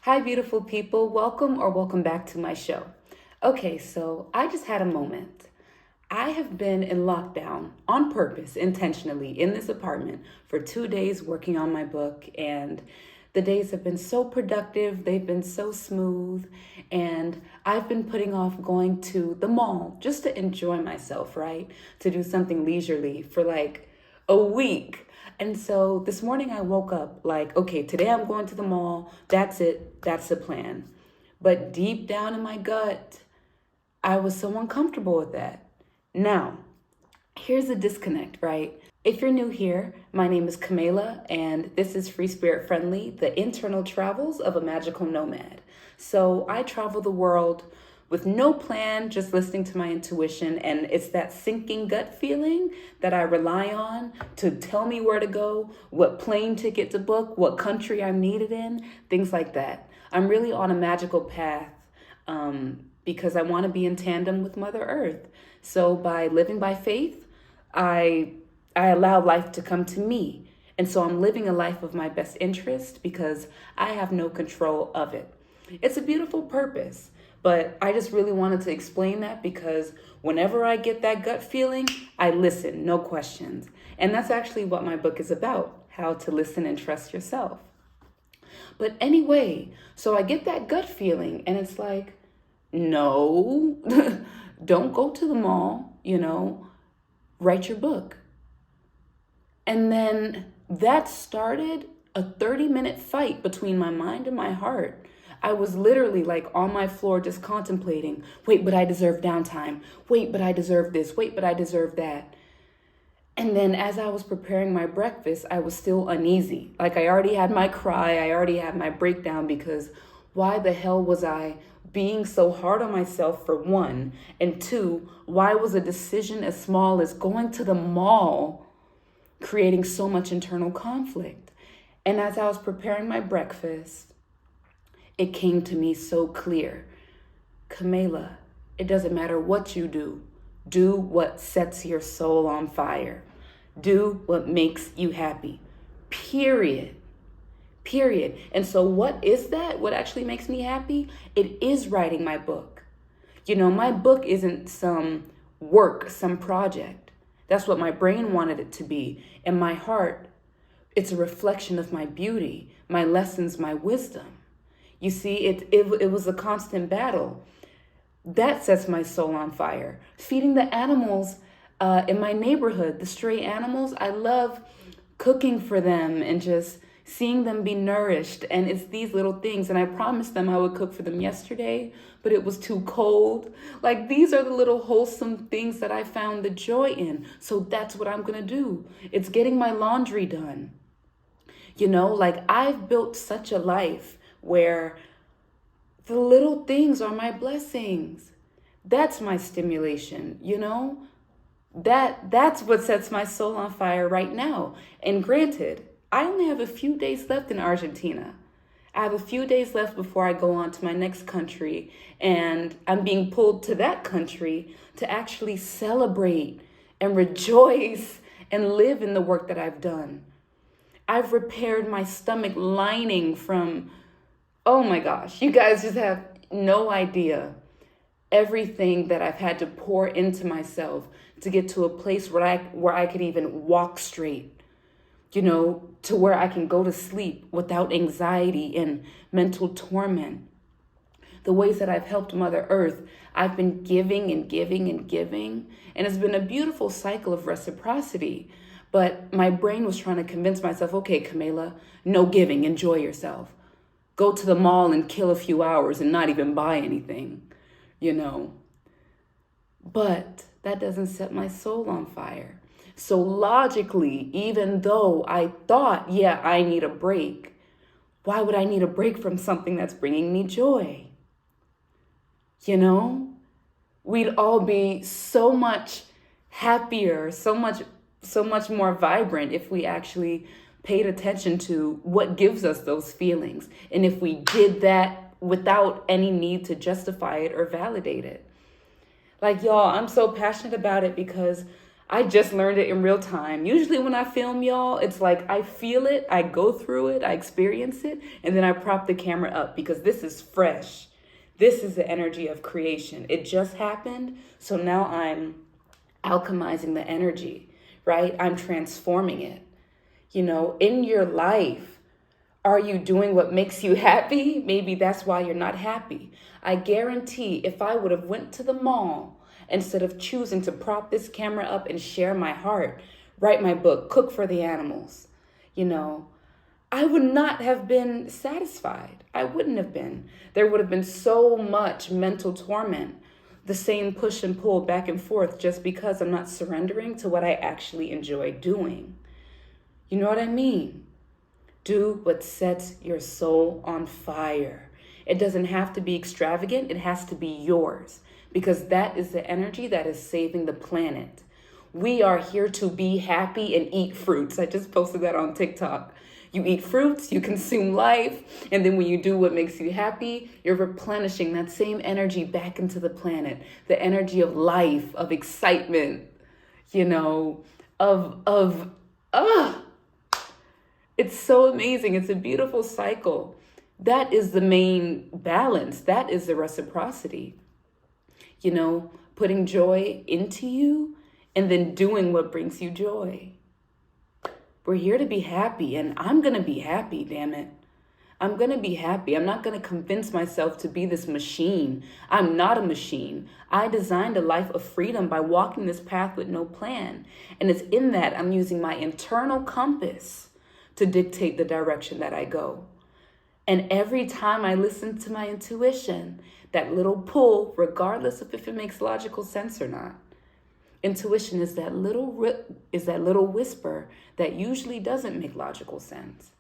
Hi, beautiful people. Welcome back to my show. Okay, so I just had a moment. I have been in lockdown on purpose, intentionally, in this apartment for 2 days working on my book, and the days have been so productive. They've been so smooth, and I've been putting off going to the mall just to enjoy myself, right? To do something leisurely for like a week. And so this morning I woke up like, okay, today I'm going to the mall. That's it. That's the plan. But deep down in my gut, I was so uncomfortable with that. Now, here's the disconnect, right? If you're new here, my name is Kamala, and this is Free Spirit Friendly, the internal travels of a magical nomad. So I travel the world with no plan, just listening to my intuition, and it's that sinking gut feeling that I rely on to tell me where to go, what plane ticket to book, what country I'm needed in, things like that. I'm really on a magical path because I want to be in tandem with Mother Earth. So by living by faith, I allow life to come to me. And so I'm living a life of my best interest because I have no control of it. It's a beautiful purpose, but I just really wanted to explain that because whenever I get that gut feeling, I listen, no questions. And that's actually what my book is about, how to listen and trust yourself. But anyway, so I get that gut feeling and it's like, no, don't go to the mall, write your book. And then that started a 30-minute fight between my mind and my heart. I was literally like on my floor just contemplating, wait, but I deserve downtime. Wait, but I deserve this. Wait, but I deserve that. And then as I was preparing my breakfast, I was still uneasy. Like I already had my cry. I already had my breakdown because why the hell was I being so hard on myself, for one? And two, why was a decision as small as going to the mall creating so much internal conflict? And as I was preparing my breakfast, it came to me so clear. Kamala, it doesn't matter what you do. Do what sets your soul on fire. Do what makes you happy. Period. Period. And so what is that? What actually makes me happy? It is writing my book. My book isn't some work, some project. That's what my brain wanted it to be. And my heart, it's a reflection of my beauty, my lessons, my wisdom. You see, it was a constant battle. That sets my soul on fire. Feeding the animals in my neighborhood, the stray animals, I love cooking for them and just seeing them be nourished. And it's these little things. And I promised them I would cook for them yesterday, but it was too cold. Like, these are the little wholesome things that I found the joy in. So that's what I'm going to do. It's getting my laundry done. Like, I've built such a life where the little things are my blessings. That's my stimulation, That's what sets my soul on fire right now. And granted, I only have a few days left in Argentina. I have a few days left before I go on to my next country, and I'm being pulled to that country to actually celebrate and rejoice and live in the work that I've done. I've repaired my stomach lining from, oh my gosh, you guys just have no idea everything that I've had to pour into myself to get to a place where I could even walk straight, to where I can go to sleep without anxiety and mental torment. The ways that I've helped Mother Earth, I've been giving and giving and giving, and it's been a beautiful cycle of reciprocity. But my brain was trying to convince myself, okay, Kamala, no giving, enjoy yourself. Go to the mall and kill a few hours and not even buy anything, But that doesn't set my soul on fire. So logically, even though I thought, yeah, I need a break, why would I need a break from something that's bringing me joy? We'd all be so much happier, so much more vibrant if we actually paid attention to what gives us those feelings. And if we did that without any need to justify it or validate it. Like, y'all, I'm so passionate about it because I just learned it in real time. Usually when I film, y'all, it's like I feel it, I go through it, I experience it, and then I prop the camera up because this is fresh. This is the energy of creation. It just happened, so now I'm alchemizing the energy, right? I'm transforming it. You know, in your life, are you doing what makes you happy? Maybe that's why you're not happy. I guarantee if I would have went to the mall instead of choosing to prop this camera up and share my heart, write my book, cook for the animals, you know, I would not have been satisfied. I wouldn't have been. There would have been so much mental torment, the same push and pull back and forth just because I'm not surrendering to what I actually enjoy doing. You know what I mean? Do what sets your soul on fire. It doesn't have to be extravagant. It has to be yours because that is the energy that is saving the planet. We are here to be happy and eat fruits. I just posted that on TikTok. You eat fruits, you consume life, and then when you do what makes you happy, you're replenishing that same energy back into the planet. The energy of life, of excitement, you know, it's so amazing. It's a beautiful cycle. That is the main balance. That is the reciprocity. You know, putting joy into you and then doing what brings you joy. We're here to be happy, and I'm going to be happy, damn it. I'm going to be happy. I'm not going to convince myself to be this machine. I'm not a machine. I designed a life of freedom by walking this path with no plan. And it's in that I'm using my internal compass to dictate the direction that I go. And every time I listen to my intuition, that little pull, regardless of if it makes logical sense or not, intuition is that little whisper that usually doesn't make logical sense.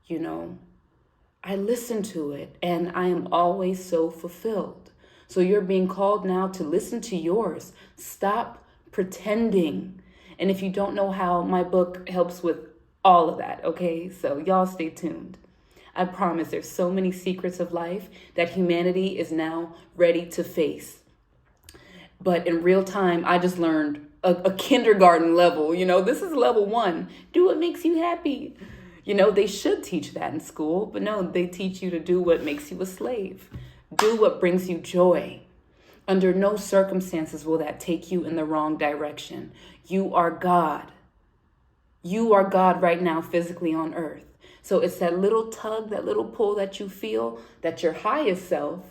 You know, I listen to it and I am always so fulfilled. So you're being called now to listen to yours. Stop pretending. And if you don't know how, my book helps with all of that, okay? So y'all stay tuned. I promise there's so many secrets of life that humanity is now ready to face. But in real time, I just learned a kindergarten level. You know, this is level 1. Do what makes you happy. You know, they should teach that in school, but no, they teach you to do what makes you a slave. Do what brings you joy. Under no circumstances will that take you in the wrong direction. You are God. You are God right now, physically on earth. So it's that little tug, that little pull that you feel, that your highest self,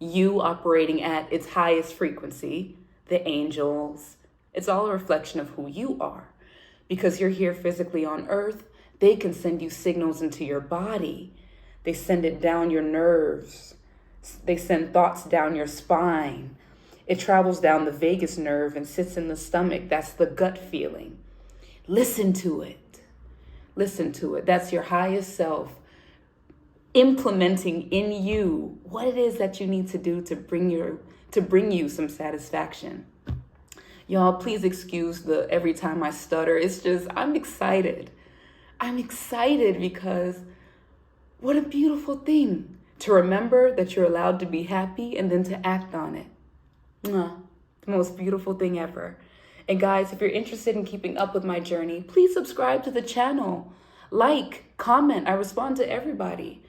you operating at its highest frequency, the angels, it's all a reflection of who you are. Because you're here physically on earth, they can send you signals into your body. They send it down your nerves. They send thoughts down your spine. It travels down the vagus nerve and sits in the stomach. That's the gut feeling. Listen to it. Listen to it. That's your highest self implementing in you what it is that you need to do to bring you some satisfaction. Y'all, please excuse the every time I stutter. It's just, I'm excited. I'm excited because what a beautiful thing to remember that you're allowed to be happy and then to act on it. The most beautiful thing ever. And guys, if you're interested in keeping up with my journey, please subscribe to the channel. Like, comment. I respond to everybody.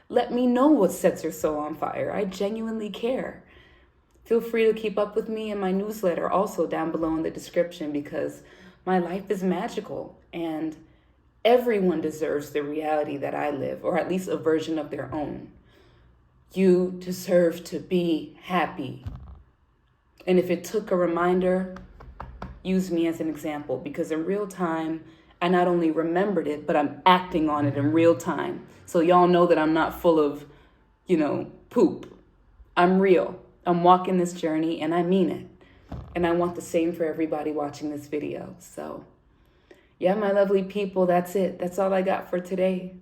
Let me know what sets your soul on fire. I genuinely care. Feel free to keep up with me in my newsletter, also down below in the description, because my life is magical and everyone deserves the reality that I live, or at least a version of their own. You deserve to be happy. And if it took a reminder, use me as an example, because in real time, I not only remembered it, but I'm acting on it in real time. So y'all know that I'm not full of, poop. I'm real. I'm walking this journey and I mean it. And I want the same for everybody watching this video. So yeah, my lovely people, that's it. That's all I got for today.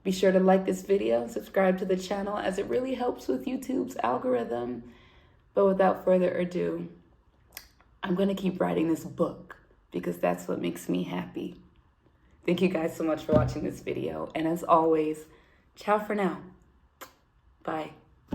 Be sure to like this video, subscribe to the channel, as it really helps with YouTube's algorithm. But without further ado, I'm going to keep writing this book because that's what makes me happy. Thank you guys so much for watching this video. And as always, ciao for now. Bye.